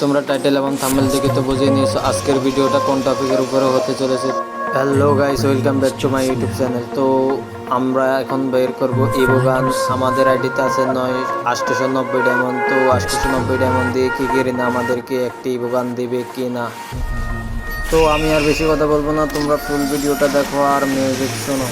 তোমরা টাইটেল এবং থাম্বনেল দেখে তো বুঝে নিয়েছো আজকের ভিডিওটা কোন টপিকের উপরে হতে চলেছে। Hello guys, welcome back to my YouTube channel. তো আমরা এখন বের করব ইভো গান। আমাদের আইডিতে আছে 890 ডায়মন্ড। তো 890 ডায়মন্ড দিয়ে কি গেরিনা আমাদেরকে একটি ইভো গান দিবে কি না। তো আমি আর বেশি কথা বলবো না, তোমরা ফুল ভিডিওটা দেখো আর মিউজিক শোনো।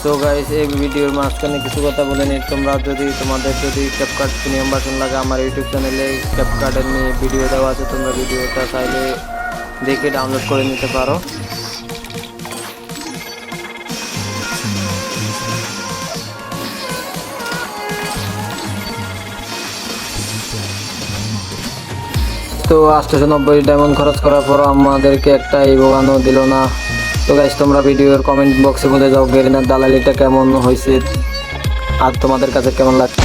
তো গাইস, এই ভিডিওর মাঝখানে কিছু কথা বলে নিই। তোমাদের যদি ক্যাপকাট প্রিমিয়াম ভার্সন লাগে, আমার ইউটিউব চ্যানেলে ক্যাপকাটের নিয়ে ভিডিও দেওয়া আছে, তোমরা ভিডিওটা চাইলে দেখে ডাউনলোড করে নিতে পারো। তো 890 ডায়মন্ড খরচ করার পর আমাদেরকে একটা ইভো গানও দিল না। তো গাইস, তোমরা ভিডিওর কমেন্ট বক্সে বলে যাও গেরিনার দালালিটা কেমন হয়েছে আর তোমাদের কাছে কেমন লাগছে।